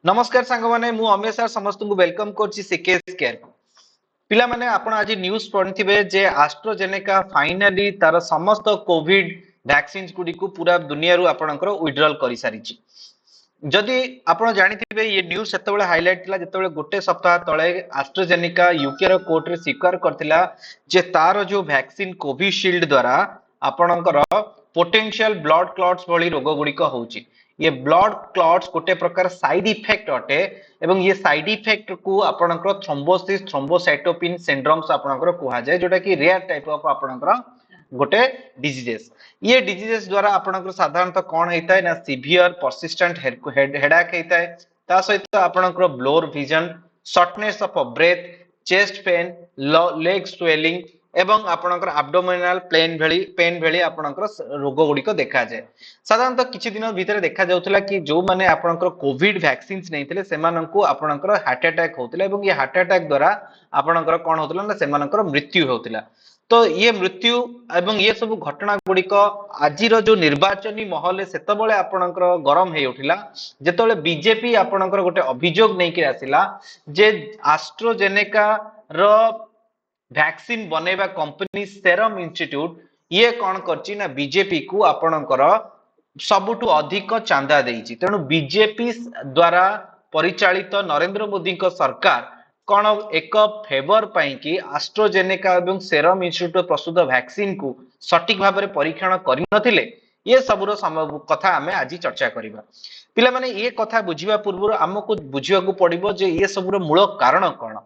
नमस्कार सांग माने मु अमेश सर समस्त को वेलकम करछि सीकेएस केयर को पिला माने आपण आज न्यूज़ पढिथिबे जे एस्ट्राजेनेका फाइनली तार समस्त कोविड वैक्सीन्स गुडी को पूरा दुनिया रु आपणकर विड्रॉल करि सारिछि जदि आपण जानिथिबे ये न्यूज़ सेतेबेले हाइलाइट थिला जेतेबेले गोटे सप्ताह तळे एस्ट्राजेनेका यूके रो कोर्ट रे स्वीकार करथिला जे तार जो वैक्सीन कोविशील्ड द्वारा आपणकर पोटेंशियल ब्लड क्लॉट्स भली रोग गुडी को होउछि ये ब्लड क्लॉट्स गोटे प्रकार साइड इफेक्ट अटे एवं ये साइड इफेक्ट को आपणकर थ्रोम्बोसिस थ्रोम्बोसाइटोपिन सिंड्रोम्स आपणकर कुहा जाय जोटा कि रेयर टाइप ऑफ आपणकर गोटे डिजीजेस ये डिजीजेस द्वारा आपणकर साधारणतः कोन हेताय ना सिवियर परसिस्टेंट हेडाक हेताय ता सहित आपणकर blur vision shortness of breath chest pain leg swelling एवं आपणकर एब्डोमिनल पेन भेली आपणकर रोग गुडी को देखा जाय साधारणतः किछि दिन भितर देखा जाउतला कि जो माने आपणकर कोविड वैक्सीन्स नैथिले सेमानंकु आपणकर हार्ट अटैक होतला एवं ये हार्ट अटैक द्वारा आपणकर कोन होतला ना सेमानकर मृत्यु होतला तो ये मृत्यु एवं ये सब घटना गुडी को आजिर जो निर्वाचनी महले सेतबेले आपणकर गरम हे उठिला जेतबेले बीजेपी आपणकर गोटे अभियोग नै कि आसिला जे एस्ट्राजेनेका रो वैक्सीन बनेबा कंपनी सेरम इंस्टीट्यूट ये कौन करची ना बीजेपी को आपणकर सबुठु अधिक चांदा देइची तेनु बीजेपी द्वारा परिचालित नरेंद्र मोदी को सरकार कौन एक फेवर पाई कि एस्ट्राजेनेका एवं सेरम इंस्टीट्यूट प्रस्तुत वैक्सीन को सटीक भाव में परीक्षण करि नथिले ये सबुर कथा आमे आज चर्चा करिबा पिला माने ये कथा बुझिबा पूर्व हमको बुझिबा को पड़िबो जे ये सबुर मूल कारण कोन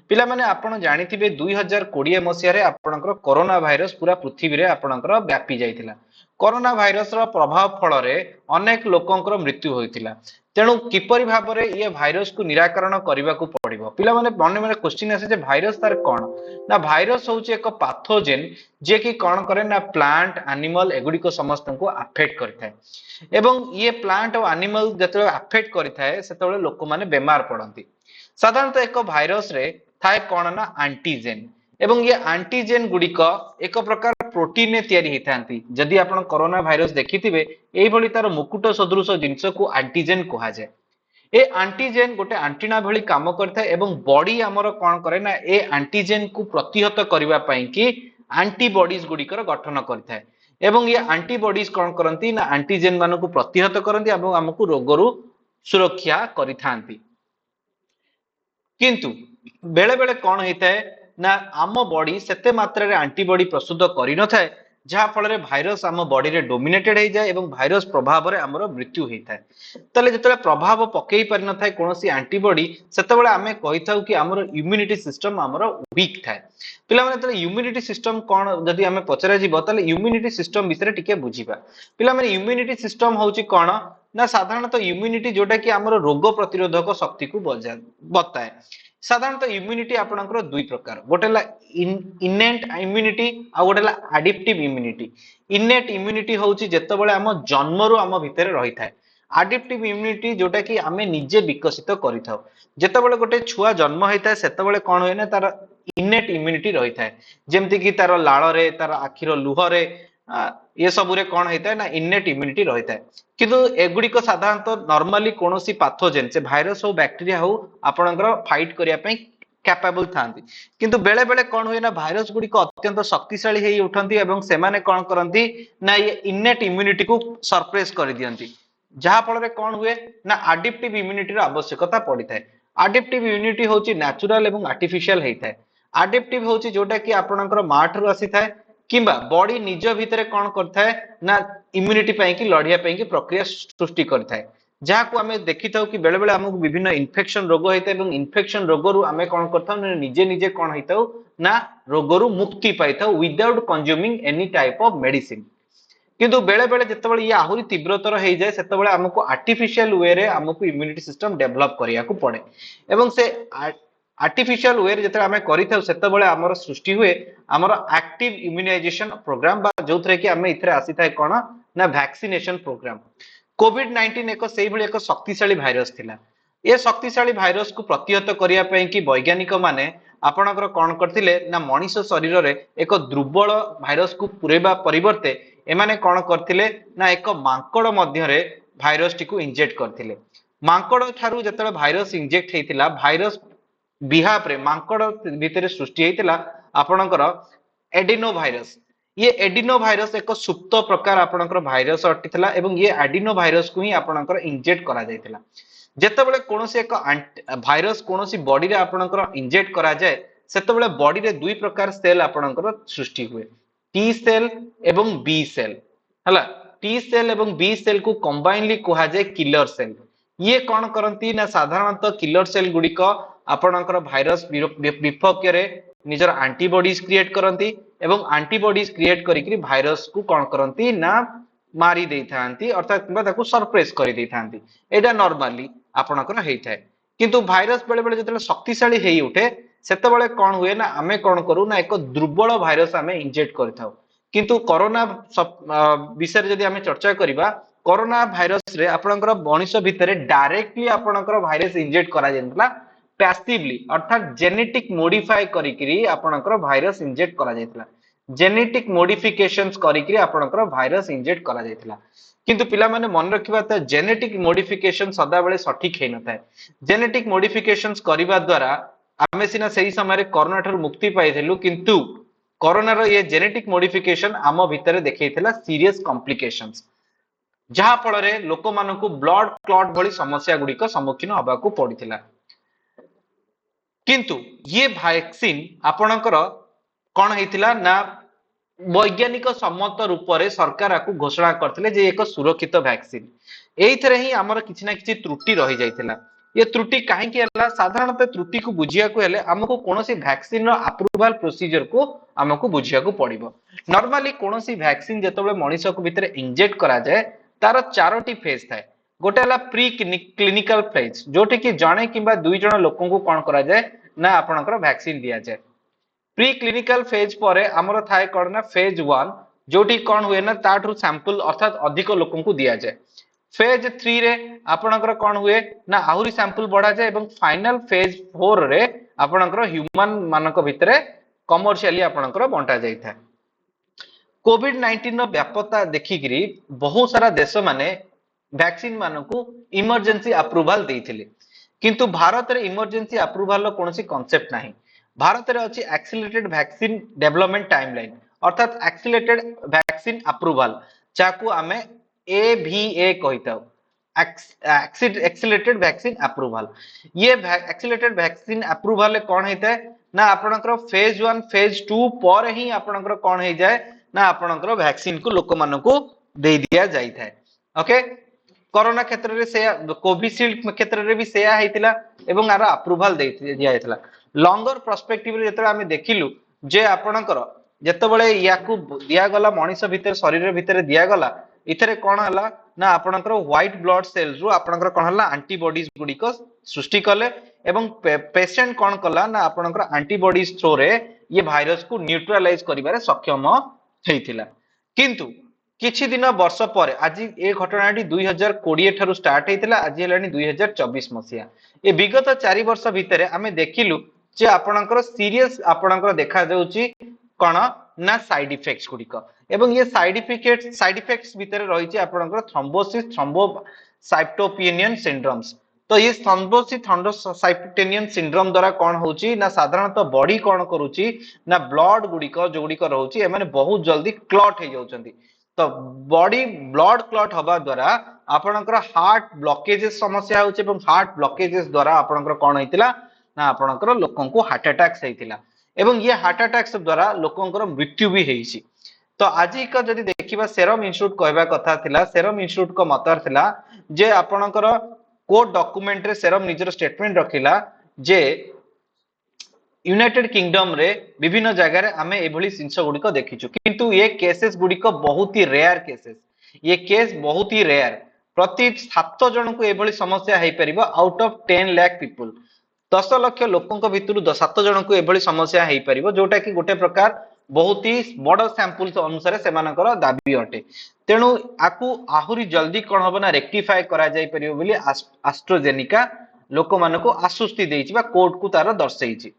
पिला माने आपण जानिथिबे 2020 मसिया रे आपणकर कोरोना भाइरस पूरा पृथ्वी रे आपणकर व्यापी जाइथिला कोरोना भाइरस रो प्रभाव फल रे अनेक लोकंकर मृत्यु होइथिला तेणु किपरि भाव रे ये भाइरस को निराकरण करबा को पड़िबो पिला माने मन में क्वेश्चन आसे जे भाइरस तार कोन ना भाइरस होउचे एक पैथोजेन जे कि कोन करे ना प्लांट एनिमल एगुडी को समस्त को अफेक्ट करथाय एवं ये प्लांट और एनिमल जते अफेक्ट करथाय सेतबेले लोक माने बीमार पड़ंती साधारणतः एक भाइरस रे थाए कोन ना एंटीजेन एवं ये एंटीजेन गुडिक एक प्रकार प्रोटीन ने तयारी हितांती जदि आपण कोरोना भाइरस देखिथिबे एई भली तार मुकुट सदृश जिंस को एंटीजेन कहा जाय ए एंटीजेन गोटे एंटीना भली काम करथाय एवं बॉडी हमर कोन करे ना ए एंटीजेन को प्रतिहत करबा पई कि एंटीबॉडीज गुडिकर गठन करथाय एवं ये एंटीबॉडीज कोन करंती ना एंटीजेन मानको को प्रतिहत करंती एवं हमकु रोगरु सुरक्षा करिथांती किंतु बेले बेले कौन होता है ना आम बॉडी सेते मात्रा रे एंटीबॉडी प्रस्तुत करि न थाए जहा फल रे भाइरस आम बॉडी रे डोमिनेटेड हे जाय एवं भाइरस प्रभाव रे हमर मृत्यु हे थाए तले जतले प्रभाव पकेई पर न थाए कोनोसी एंटीबॉडी सेते बेले आमे कहिथाउ कि हमर इम्यूनिटी सिस्टम हमर वीक थाए पिला माने तले इम्यूनिटी सिस्टम कोन जदि आमे पचरा जीव तले इम्यूनिटी सिस्टम बिसरे टिके बुझिबा पिला माने इम्यूनिटी सिस्टम होउची कोन ना साधारणतः इम्यूनिटी जोटा कि हमर रोग प्रतिरोधक शक्ति को बताए साधारणतः इम्यूनिटी आपनकर दुई प्रकार गोटेला इनेट इम्यूनिटी आ गोटेला एडिप्टिव इम्यूनिटी इनेट इम्यूनिटी होउची जेतेबेले हम जन्मरु हम भितरे रही थाए एडिप्टिव इम्यूनिटी जोटा कि हमें निजे विकसित करिथाउ जेतेबेले गोटे छुआ जन्म होइता सेतेबेले कोन होय ना तार इनेट इम्यूनिटी रही थाए जेमति कि तार लाळ रे तार आखिर लुह रे ये सबुरे कौन होता है ना इनेट इम्यूनिटी रहता है किंतु एगुड़िक साधारणतः नॉर्मली कोनोसी पैथोजेन से भाइरस हो बैक्टीरिया हो आपनकर फाइट करिया पई कैपेबल थांती किंतु बेले बेले कौन हुए ना भाइरस गुड़िक अत्यंत शक्तिशाली हे उठंती एवं से माने कौन करंती ना ये इनेट इम्यूनिटी को सरप्रेस कर दियंती जहा फल रे कौन हुए ना एडिप्टिव इम्यूनिटी रो आवश्यकता पड़ी थाए एडिप्टिव इम्यूनिटी होची नेचुरल एवं आर्टिफिशियल हेइथाए एडिप्टिव होची जोटा कि आपनकर माठ रो आसी थाए किंबा बॉडी निज भितरे कौन करथाय ना इम्यूनिटी पाई कि लढिया पाई कि प्रक्रिया सृष्टि करथाय जहा को हमें देखिथाउ कि बेले बेले हमकु विभिन्न इन्फेक्शन रोग होइते एवं इन्फेक्शन रोगरु हमें कौन करथाउ ना निजे निजे कौन होइताउ ना रोगरु मुक्ति पाइथाउ without consuming any type of medicine किंतु बेले बेले जेतेबेले ये आहुरी तीव्रतर हे जाय सेतेबेले हमकु आर्टिफिशियल वे रे हमकु इम्यूनिटी सिस्टम डेवलप करिया को पड़े एवं से आर्टिफिशियल वे जते आमे करिथाउ सेतेबेले हमर सृष्टि हुए हमर एक्टिव इम्यूनाइजेशन प्रोग्राम बा जोथरे कि आमे इथरे आसी थाए कोन ना वैक्सीनेशन प्रोग्राम कोविड 19 एक सेही भली एक शक्तिशाली भाइरस थिला ए शक्तिशाली भाइरस को प्रतिहत करिया पई कि वैज्ञानिक माने आपनकर कोन करथिले ना मनुष्य शरीर रे एक दुर्बल भाइरस को पुरेबा परिवर्ते एमाने कोन करथिले ना एक मांकड़ मध्य रे भाइरस टी को इंजेक्ट करथिले ମାଙ୍କଡ ଠାରୁ ଯେତେବେଳେ ଭାଇରସ ଇଞ୍ଜେକ୍ଟ ହେଇଥିଲା, ଭାଇରସ ବିହାଫ ରେ ମାଙ୍କଡ ଭିତରେ ସୃଷ୍ଟି ହେଇଥିଲା ଆପଣଙ୍କର एडिनो भाइरस। ये एडिनो भाइरस एक सुप्त प्रकार आपणकर भाइरस अटिथिला एवं ये एडिनो भाइरस को ही आपणकर इंजेक्ट करा जायतिला। जेतेबेले कोनोसी एक भाइरस कोनोसी बॉडी रे आपणकर इंजेक्ट करा जाय सेतेबेले बॉडी रे दुई प्रकार सेल आपणकर सृष्टि हुए, टी सेल एवं बी सेल। हला टी सेल एवं बी सेल को कंबाइनली कहा जाय किलर सेल। ये कौन करती ना साधारणतः किलर सेल गुड़िक आपणकर भाइरस विपक्ष रे निजर एंटीबॉडीज क्रिएट करती एवं एंटीबॉडीज क्रिएट करिकरी भाइरस को कौन करती ना मारी देई थांती अर्थात ताको सरप्रेस करि देई थांती। एटा नॉर्मली आपणकर हेइथाय, किंतु भाइरस बेले बेले जतले शक्तिशाली हेई उठे सेतेबेले कौन हुए ना आमे कौन करू ना एक दुर्बल भाइरस आमे इंजेक्ट करथाउ। किंतु कोरोना विषय जदि आमे चर्चा करिबा, कोरोना भाइरस रे आपणकर मनुष्य भितरे डायरेक्टली आपणकर भाइरस इंजेक्ट करा जेनतला पैसिवली अर्थात जेनेटिक मॉडिफाई करिकरी आपणकर भाइरस इंजेक्ट करा जायतला। जेनेटिक मॉडिफिकेशंस करिकरी आपणकर भाइरस इंजेक्ट करा जायतला। किंतु पिला माने मन रखिबा त जेनेटिक मॉडिफिकेशन सदा बेले सठिक हे नथाय। जेनेटिक मॉडिफिकेशंस करिबा द्वारा आमे सिना सही समय रे कोरोना ठार मुक्ति पाइथिलु, किंतु कोरोना रो ये जेनेटिक मॉडिफिकेशन आम भितरे देखैथिला सीरियस कॉम्प्लिकेशंस, जहा फल रे लोक मानकु ब्लड क्लॉट भली समस्या गुडी को सम्मुखीन होबाकू पड़िथिला। किंतु ये वैक्सीन आपणकर कौन हेतिला ना वैज्ञानिक सम्मत रूप से सरकार आपको घोषणा करथिले जे एक सुरक्षित वैक्सीन। एइथरे ही हमर किछि ना किछि त्रुटि रहि जाइथिला। ये त्रुटि काहे कि हला साधारणतः त्रुटि को बुझिया को हेले हमको कोनोसी वैक्सीन रो अप्रूवल प्रोसीजर को हमको बुझिया को पड़िबो। नॉर्मली कोनोसी वैक्सीन जेतबे मनुष्य को भितर इंजेक्ट करा जाय तार चारोटी फेज थाए। गोटे हला प्री क्लिनिकल फेज जोठी कि जणे किबा दुई जण लोकन को कोन करा जाय ना आपणकर वैक्सीन दिया जाय। प्री क्लिनिकल फेज परे हमर थाए कोन ना फेज 1 जोठी कोन हुए ना ताठू सैंपल अर्थात अधिक लोकन को दिया जाय। फेज 3 रे आपणकर कोन हुए ना आहुरी सैंपल बढ़ा जाय एवं फाइनल फेज 4 रे आपणकर ह्यूमन मानक भितरे कमर्शियली आपणकर बंटा जाय था। कोविड 19 रो व्यापकता देखिकरी बहुत सारा देश माने वैक्सीन मानकू इमरजेंसी अप्रूवल देइथिले, किंतु भारत रे इमरजेंसी अप्रूवल रो कोनोसी कांसेप्ट नाही। भारत रे अछि एक्सीलरेटेड वैक्सीन डेवलपमेंट टाइमलाइन अर्थात एक्सीलरेटेड वैक्सीन अप्रूवल, जाकू आमे एवीए कहिताउ, एक्सीलरेटेड वैक्सीन अप्रूवल। ये एक्सीलरेटेड वैक्सीन अप्रूवल कोन हेतै ना आपणकर फेज 1 फेज 2 पर ही आपणकर कोन हे जाय ना आपणकर वैक्सीन को लोक मानकू दे दिया जाय थाए। ओके, कोरोना क्षेत्र रे से कोविशील्ड क्षेत्र रे भी सेया हेतिला एवं आर अप्रूवल दे दिया हेतिला। लॉन्गर पर्सपेक्टिव रे जतरा आमे देखिलु जे आपणकर जेतबेले याकू दिया गला मनुष्य भितर शरीर भितर दिया गला इथरे कोन हला ना आपणकर व्हाइट ब्लड सेल्स रु आपणकर कोन हला एंटीबॉडीज गुडी को सृष्टि कले एवं पेशेंट कोन कला ना आपणकर एंटीबॉडीज थ्रू रे ये भाइरस को न्यूट्रलाइज करिबारे सक्षम हेतिला। किंतु किछि दिन वर्ष पर आज ए घटनाटी 2020 ठारू स्टार्ट हेतिला, आज हेलानी 2024 मसिया। ए विगत 4 वर्ष भितरे आमे देखिलु जे आपणकर सीरियस आपणकर देखा जाउची कोन ना साइड इफेक्ट्स गुडिक एवं ये साइड इफेक्ट्स भितरे रहिछि आपणकर थ्रोम्बोसिस थ्रोम्बोसाइटोपेनियन सिंड्रोम्स। तो ये थ्रोम्बोसिस थ्रोम्बोसाइटोपेनियन सिंड्रोम द्वारा कोन होउची ना साधारणतः बॉडी कोन करूची ना ब्लड गुडिक जो गुडिक रहउची ए माने बहुत जल्दी क्लॉट हे जाउचंती। तो बॉडी ब्लड क्लॉट हवा द्वारा आपणकर हार्ट ब्लॉकेजेस समस्या होउची एवं हार्ट ब्लॉकेजेस द्वारा आपणकर कोन हेतिला ना आपणकर लोकन को हार्ट अटैक्स हेतिला एवं ये हार्ट अटैक्स द्वारा लोकंकर मृत्यु भी हेइची। तो आज का जदि देखिबा सेरम इंस्टीट्यूट कहबा कथा थिला, सेरम इंस्टीट्यूट को मतर थिला जे आपणकर कोर्ट डॉक्यूमेंट रे सेरम निजर स्टेटमेंट रखिला जे यूनाइटेड किंगडम रे विभिन्न जगह रे आमे एभली सिंस गुडी को देखिछु, किंतु ये केसेस गुडी को बहुत ही रेयर केसेस। ये केस बहुत ही रेयर, प्रति 7 जन को एभली समस्या हेइ परिबो out of 10 lakh people. 10 lakh लोकंक भितरु 7 जन को एभली समस्या हेइ परिबो, जोटा कि गोटे प्रकार बहुत ही बड़ सैंपल अनुसार सेमानकर दाबी अटे। तेणु आकु आहुरी जल्दी कोन होबो ना रेक्टिफाई करा जाय परिबो बोली एस्ट्राजेनेका लोक मानको आश्वस्ति देइछि बा कोर्ट को तार दर्शैछि।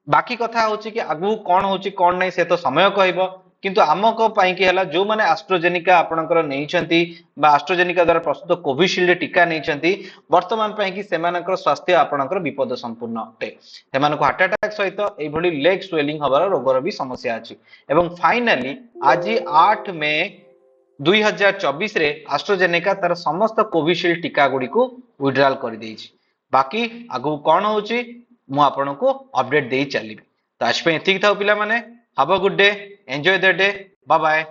बाकी कथा होची कि आगु कोन होची कोन नै से तो समय कहइबो, किंतु आमक पाई कि हला जो माने एस्ट्राजेनेका आपनकर नेइछंती बा एस्ट्राजेनेका द्वारा प्रस्तुत कोविशील्ड टीका नेइछंती वर्तमान पाई कि सेमानकर स्वास्थ्य आपनकर विपद संपूर्ण अटे सेमानको हार्ट अटैक सहित एई भली लेग स्वेलिंग हबार रोगर भी समस्या अछि एवं फाइनली आज 8 मे 2024 रे एस्ट्राजेनेका तार समस्त कोविशील्ड टीका गुडी को विड्रॉल कर देइछि बाकी आगु कोन होउछि मु आपनको अपडेट देई चलिबी तो आज पे एथिक थाउ पिला माने have a good day enjoy the day bye bye.